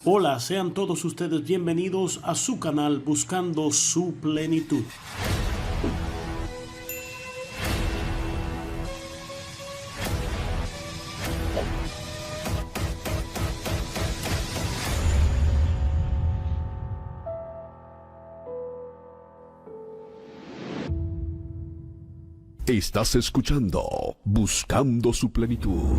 Hola, sean todos ustedes bienvenidos a su canal Buscando su Plenitud. Estás escuchando Buscando su Plenitud.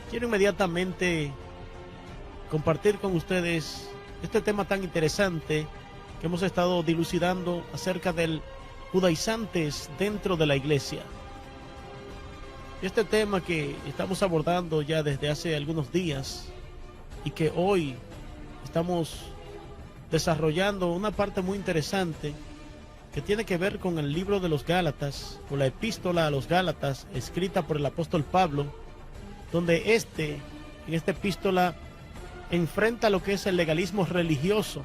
Quiero inmediatamente compartir con ustedes este tema tan interesante que hemos estado dilucidando acerca del judaizantes dentro de la iglesia. Este tema que estamos abordando ya desde hace algunos días y que hoy estamos desarrollando una parte muy interesante que tiene que ver con el libro de los Gálatas, o la epístola a los Gálatas escrita por el apóstol Pablo, donde en esta epístola enfrenta lo que es el legalismo religioso,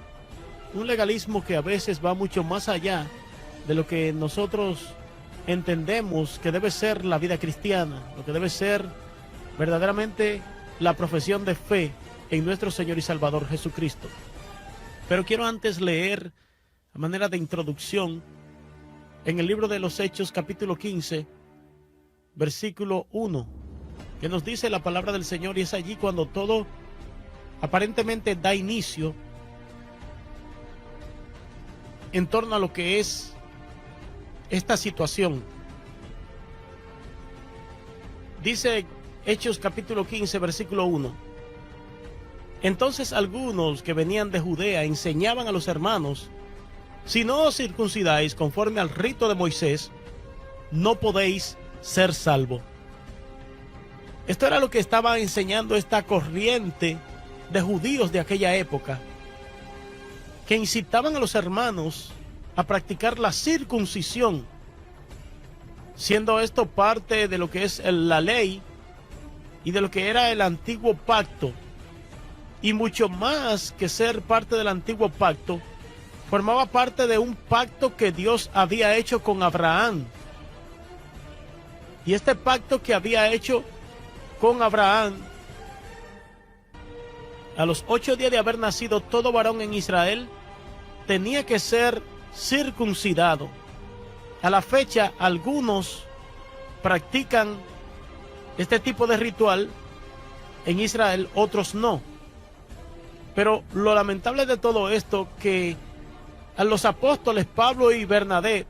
un legalismo que a veces va mucho más allá de lo que nosotros entendemos que debe ser la vida cristiana, lo que debe ser verdaderamente la profesión de fe en nuestro Señor y Salvador Jesucristo. Pero quiero antes leer, a manera de introducción, en el libro de los Hechos, capítulo 15, versículo 1, que nos dice la palabra del Señor, y es allí cuando todo aparentemente da inicio en torno a lo que es esta situación. Dice Hechos capítulo 15, versículo 1. Entonces algunos que venían de Judea enseñaban a los hermanos: si no os circuncidáis conforme al rito de Moisés, no podéis ser salvos. Esto era lo que estaba enseñando esta corriente de judíos de aquella época, que incitaban a los hermanos a practicar la circuncisión, siendo esto parte de lo que es la ley y de lo que era el antiguo pacto, y mucho más que ser parte del antiguo pacto, formaba parte de un pacto que Dios había hecho con Abraham. Y este pacto que había hecho con Abraham, a los 8 días de haber nacido todo varón en Israel tenía que ser circuncidado. A la fecha algunos practican este tipo de ritual en Israel, otros no. Pero lo lamentable de todo esto, que a los apóstoles Pablo y Bernabé,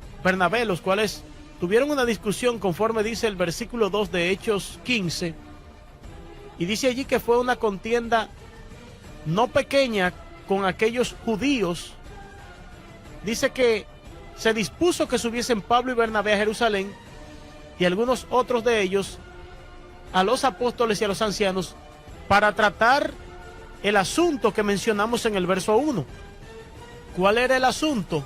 los cuales tuvieron una discusión conforme dice el versículo 2 de Hechos 15, y dice allí que fue una contienda no pequeña con aquellos judíos. Dice que se dispuso que subiesen Pablo y Bernabé a Jerusalén, y algunos otros de ellos a los apóstoles y a los ancianos, para tratar el asunto que mencionamos en el verso 1. ¿Cuál era el asunto?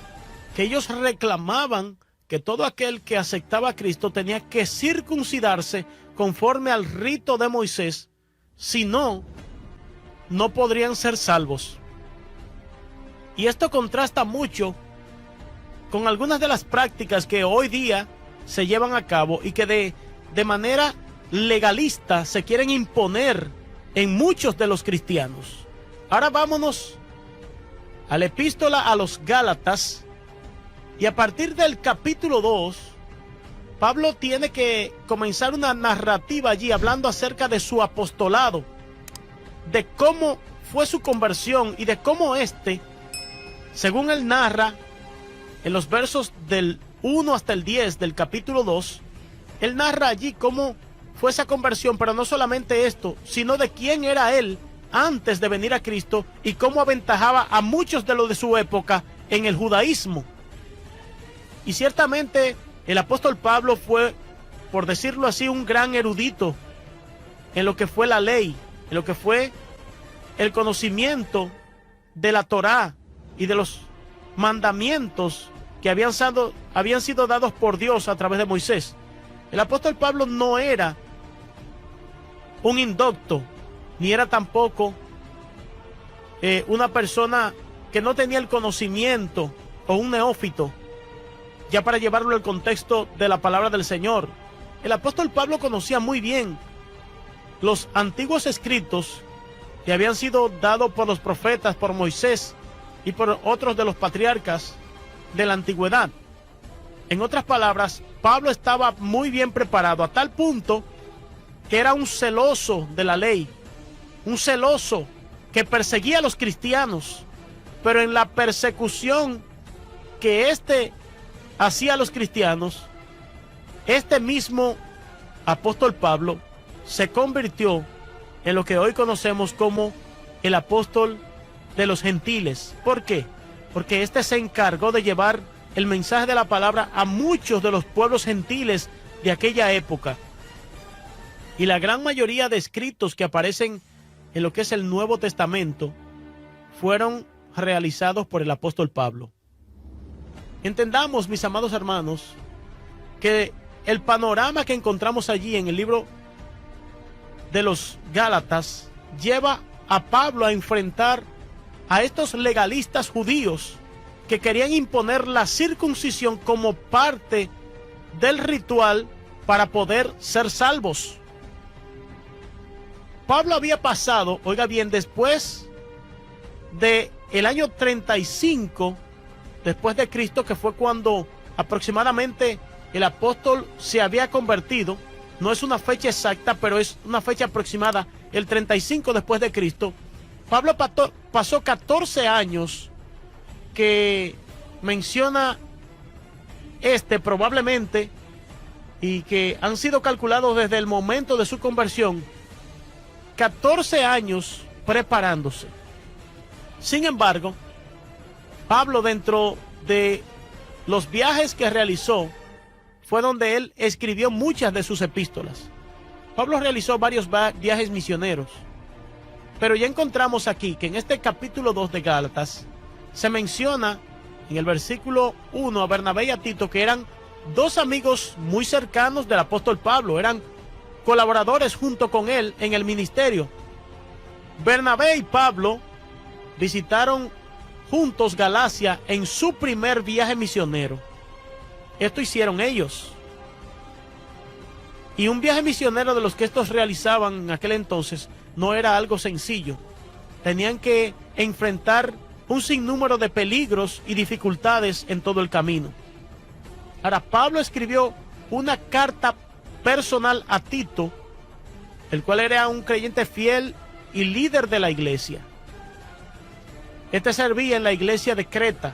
Que ellos reclamaban que todo aquel que aceptaba a Cristo tenía que circuncidarse conforme al rito de Moisés, si no, no podrían ser salvos. Y esto contrasta mucho con algunas de las prácticas que hoy día se llevan a cabo y que de manera legalista se quieren imponer en muchos de los cristianos. Ahora vámonos a la epístola a los Gálatas, y a partir del capítulo 2, Pablo tiene que comenzar una narrativa allí hablando acerca de su apostolado, de cómo fue su conversión y de cómo según él narra en los versos del 1 hasta el 10 del capítulo 2, él narra allí cómo fue esa conversión, pero no solamente esto, sino de quién era él antes de venir a Cristo y cómo aventajaba a muchos de los de su época en el judaísmo. Y ciertamente el apóstol Pablo fue por decirlo así, un gran erudito en lo que fue la ley, en lo que fue el conocimiento de la Torá y de los mandamientos que habían sido dados por Dios a través de Moisés. El apóstol Pablo no era un indocto, ni era tampoco una persona que no tenía el conocimiento o un neófito, ya para llevarlo al contexto de la palabra del Señor. El apóstol Pablo conocía muy bien los antiguos escritos que habían sido dados por los profetas, por Moisés y por otros de los patriarcas de la antigüedad. En otras palabras, Pablo estaba muy bien preparado, a tal punto que era un celoso de la ley, un celoso que perseguía a los cristianos, pero en la persecución que éste hacía a los cristianos, este mismo apóstol Pablo se convirtió en lo que hoy conocemos como el apóstol de los gentiles. ¿Por qué? Porque este se encargó de llevar el mensaje de la palabra a muchos de los pueblos gentiles de aquella época. Y la gran mayoría de escritos que aparecen en lo que es el Nuevo Testamento fueron realizados por el apóstol Pablo. Entendamos, mis amados hermanos, que el panorama que encontramos allí en el libro de los Gálatas lleva a Pablo a enfrentar a estos legalistas judíos que querían imponer la circuncisión como parte del ritual para poder ser salvos. Pablo había pasado, oiga bien, después de el año 35 después de Cristo, que fue cuando aproximadamente el apóstol se había convertido. No es una fecha exacta, pero es una fecha aproximada, el 35 después de Cristo. Pablo pasó 14 años que menciona probablemente, y que han sido calculados desde el momento de su conversión, 14 años preparándose. Sin embargo, Pablo, dentro de los viajes que realizó, fue donde él escribió muchas de sus epístolas. Pablo realizó varios viajes misioneros, pero ya encontramos aquí que en este capítulo 2 de Gálatas se menciona en el versículo 1 a Bernabé y a Tito, que eran dos amigos muy cercanos del apóstol Pablo, eran colaboradores junto con él en el ministerio. Bernabé y Pablo visitaron juntos Galacia en su primer viaje misionero. Esto hicieron ellos. Y un viaje misionero de los que estos realizaban en aquel entonces no era algo sencillo. Tenían que enfrentar un sinnúmero de peligros y dificultades en todo el camino. Ahora, Pablo escribió una carta personal a Tito, el cual era un creyente fiel y líder de la iglesia. Este servía en la iglesia de Creta.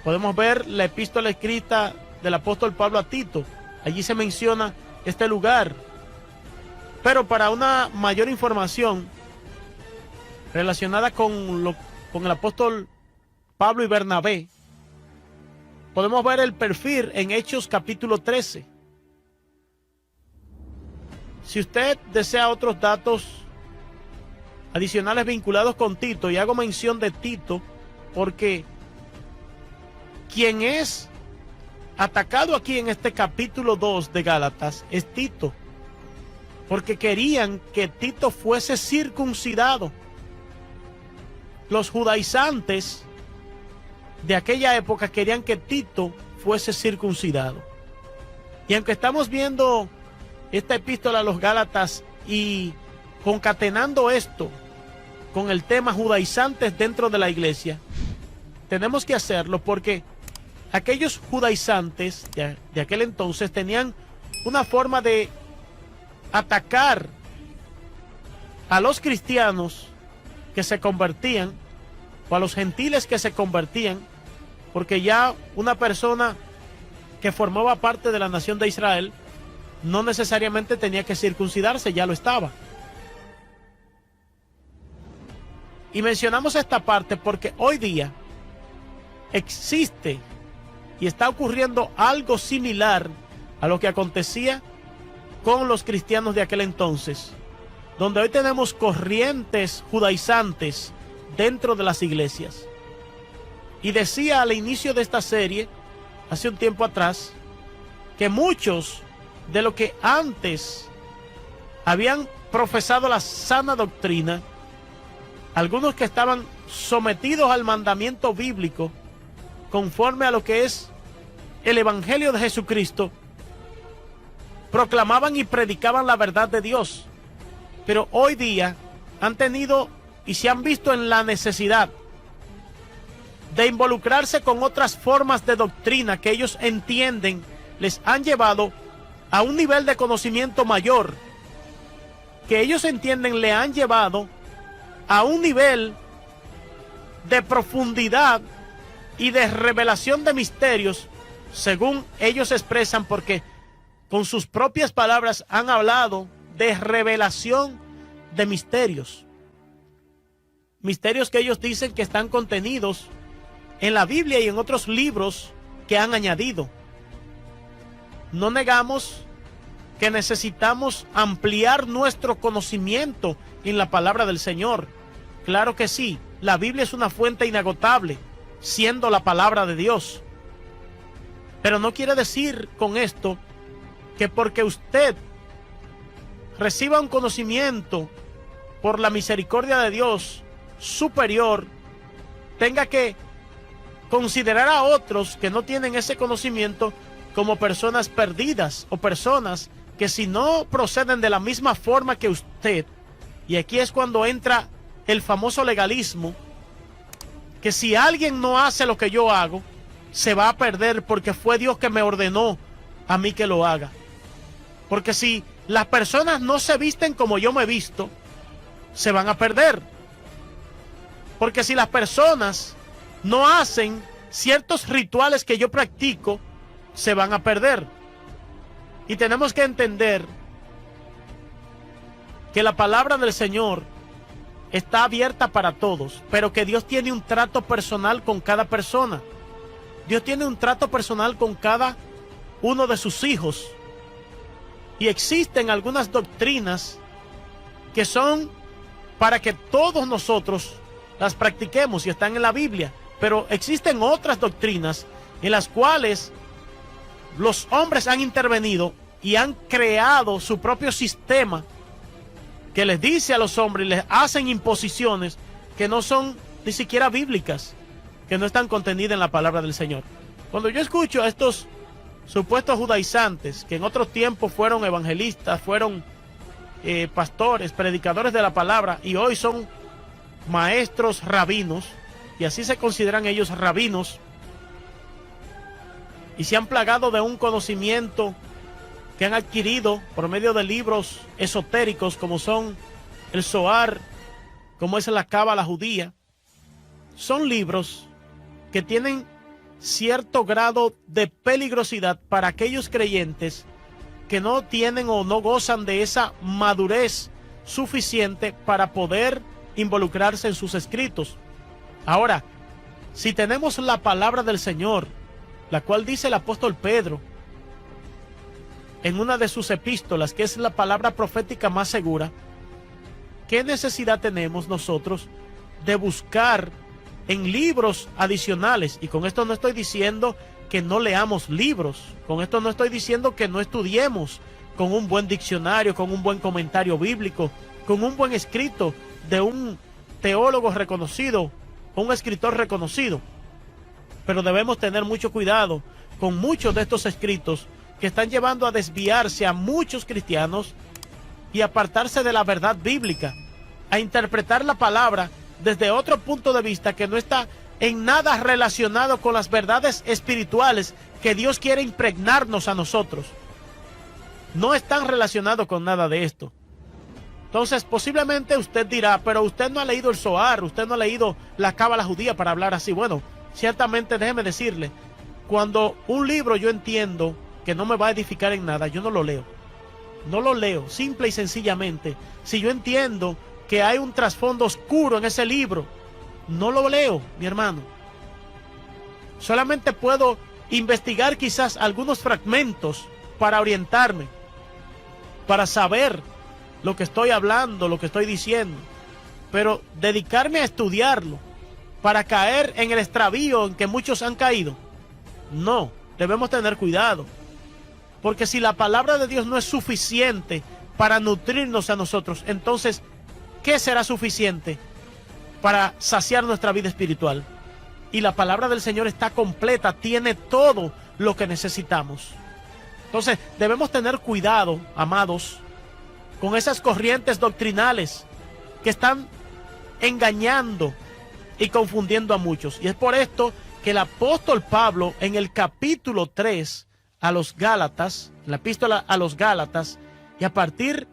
Podemos ver la epístola escrita del apóstol Pablo a Tito. Allí se menciona este lugar. Pero para una mayor información relacionada con el apóstol Pablo y Bernabé, podemos ver el perfil en Hechos capítulo 13. Si usted desea otros datos adicionales vinculados con Tito, y hago mención de Tito porque quien es atacado aquí en este capítulo 2 de Gálatas es Tito, porque querían que Tito fuese circuncidado. Los judaizantes de aquella época querían que Tito fuese circuncidado. Y aunque estamos viendo esta epístola a los Gálatas y concatenando esto con el tema judaizantes dentro de la iglesia, tenemos que hacerlo porque aquellos judaizantes de aquel entonces tenían una forma de atacar a los cristianos que se convertían o a los gentiles que se convertían, porque ya una persona que formaba parte de la nación de Israel no necesariamente tenía que circuncidarse, ya lo estaba. Y mencionamos esta parte porque hoy día existe y está ocurriendo algo similar a lo que acontecía con los cristianos de aquel entonces, donde hoy tenemos corrientes judaizantes dentro de las iglesias. Y decía al inicio de esta serie, hace un tiempo atrás, que muchos de los que antes habían profesado la sana doctrina, algunos que estaban sometidos al mandamiento bíblico, conforme a lo que es el Evangelio de Jesucristo, proclamaban y predicaban la verdad de Dios. Pero hoy día han tenido y se han visto en la necesidad de involucrarse con otras formas de doctrina que ellos entienden les han llevado a un nivel de conocimiento mayor, que ellos entienden le han llevado a un nivel de profundidad y de revelación de misterios, según ellos expresan, porque con sus propias palabras han hablado de revelación de misterios. Misterios que ellos dicen que están contenidos en la Biblia y en otros libros que han añadido. No negamos que necesitamos ampliar nuestro conocimiento en la palabra del Señor. Claro que sí, la Biblia es una fuente inagotable, siendo la palabra de Dios. Pero no quiere decir con esto que porque usted reciba un conocimiento por la misericordia de Dios superior, tenga que considerar a otros que no tienen ese conocimiento como personas perdidas o personas que si no proceden de la misma forma que usted, y aquí es cuando entra el famoso legalismo, que si alguien no hace lo que yo hago, se va a perder porque fue Dios que me ordenó a mí que lo haga. Porque si las personas no se visten como yo me visto, se van a perder. Porque si las personas no hacen ciertos rituales que yo practico, se van a perder. Y tenemos que entender que la palabra del Señor está abierta para todos, pero que Dios tiene un trato personal con cada persona. Dios tiene un trato personal con cada uno de sus hijos. Y existen algunas doctrinas que son para que todos nosotros las practiquemos y están en la Biblia. Pero existen otras doctrinas en las cuales los hombres han intervenido y han creado su propio sistema que les dice a los hombres, les hacen imposiciones que no son ni siquiera bíblicas, que no están contenidas en la palabra del Señor. Cuando yo escucho a estos supuestos judaizantes, que en otros tiempos fueron evangelistas, fueron pastores, predicadores de la palabra, y hoy son maestros rabinos, y así se consideran ellos rabinos, y se han plagado de un conocimiento que han adquirido por medio de libros esotéricos como son el Zohar, como es la Cábala judía. Son libros que tienen cierto grado de peligrosidad para aquellos creyentes que no tienen o no gozan de esa madurez suficiente para poder involucrarse en sus escritos. Ahora, si tenemos la palabra del Señor, la cual dice el apóstol Pedro en una de sus epístolas, que es la palabra profética más segura, ¿qué necesidad tenemos nosotros de buscar en libros adicionales? Y con esto no estoy diciendo que no leamos libros, con esto no estoy diciendo que no estudiemos con un buen diccionario, con un buen comentario bíblico, con un buen escrito de un teólogo reconocido, un escritor reconocido. Pero debemos tener mucho cuidado con muchos de estos escritos que están llevando a desviarse a muchos cristianos y apartarse de la verdad bíblica, a interpretar la palabra desde otro punto de vista que no está en nada relacionado con las verdades espirituales que Dios quiere impregnarnos a nosotros. No están relacionados con nada de esto. Entonces, posiblemente usted dirá, pero usted no ha leído el Zohar, usted no ha leído la Cábala judía para hablar así. Bueno, ciertamente déjeme decirle, cuando un libro yo entiendo que no me va a edificar en nada, yo no lo leo. No lo leo, simple y sencillamente. Si yo entiendo que hay un trasfondo oscuro en ese libro, no lo leo, mi hermano. Solamente puedo investigar quizás algunos fragmentos para orientarme, para saber lo que estoy hablando, lo que estoy diciendo, pero dedicarme a estudiarlo para caer en el extravío en que muchos han caído, no, debemos tener cuidado, porque si la palabra de Dios no es suficiente para nutrirnos a nosotros, entonces, ¿qué será suficiente para saciar nuestra vida espiritual? Y la palabra del Señor está completa, tiene todo lo que necesitamos. Entonces, debemos tener cuidado, amados, con esas corrientes doctrinales que están engañando y confundiendo a muchos. Y es por esto que el apóstol Pablo, en el capítulo 3 a los Gálatas, la epístola a los Gálatas, y a partir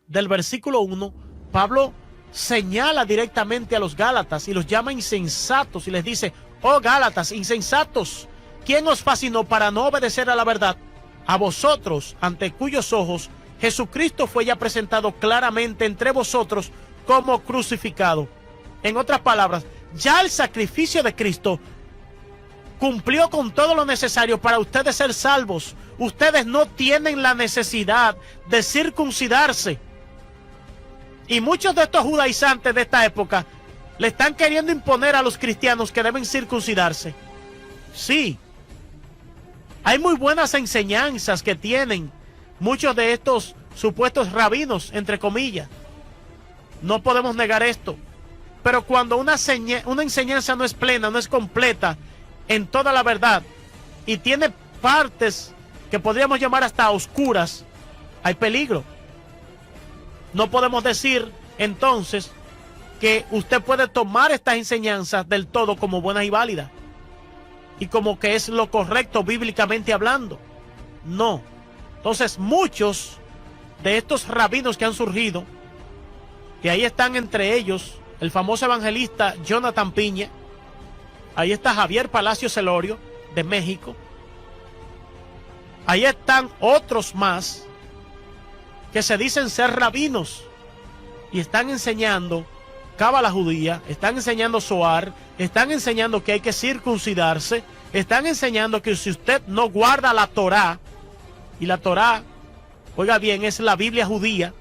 del versículo 1, Pablo señala directamente a los Gálatas y los llama insensatos y les dice: oh Gálatas, insensatos, ¿quién os fascinó para no obedecer a la verdad? A vosotros, ante cuyos ojos Jesucristo fue ya presentado claramente entre vosotros como crucificado. En otras palabras, ya el sacrificio de Cristo cumplió con todo lo necesario para ustedes ser salvos. Ustedes no tienen la necesidad de circuncidarse. Y muchos de estos judaizantes de esta época le están queriendo imponer a los cristianos que deben circuncidarse. Sí, hay muy buenas enseñanzas que tienen muchos de estos supuestos rabinos, entre comillas. No podemos negar esto. Pero cuando una enseñanza no es plena, no es completa en toda la verdad, y tiene partes que podríamos llamar hasta oscuras, hay peligro. No podemos decir entonces que usted puede tomar estas enseñanzas del todo como buenas y válidas y como que es lo correcto bíblicamente hablando. No. Entonces muchos de estos rabinos que han surgido, y ahí están entre ellos el famoso evangelista Jonathan Piña, ahí está Javier Palacio Celorio de México, ahí están otros más que se dicen ser rabinos y están enseñando cábala judía, están enseñando Zohar, están enseñando que hay que circuncidarse, están enseñando que si usted no guarda la Torá, y la Torá, oiga bien, es la Biblia judía,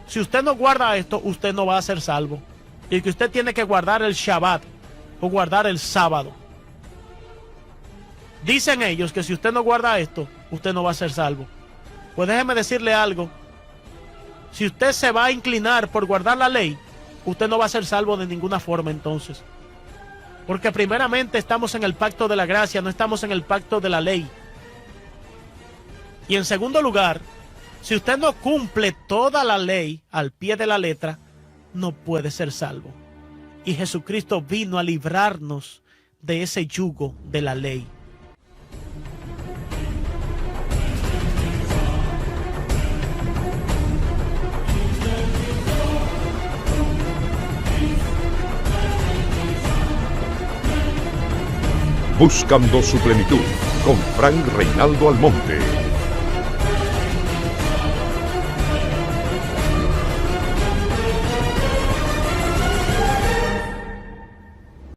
si usted no guarda esto, usted no va a ser salvo, y que usted tiene que guardar el Shabbat o guardar el sábado. Dicen ellos que si usted no guarda esto, usted no va a ser salvo. Pues déjeme decirle algo: si usted se va a inclinar por guardar la ley, usted no va a ser salvo de ninguna forma entonces. Porque primeramente estamos en el pacto de la gracia, no estamos en el pacto de la ley. Y en segundo lugar, si usted no cumple toda la ley al pie de la letra, no puede ser salvo. Y Jesucristo vino a librarnos de ese yugo de la ley. Buscando su plenitud con Frank Reinaldo Almonte.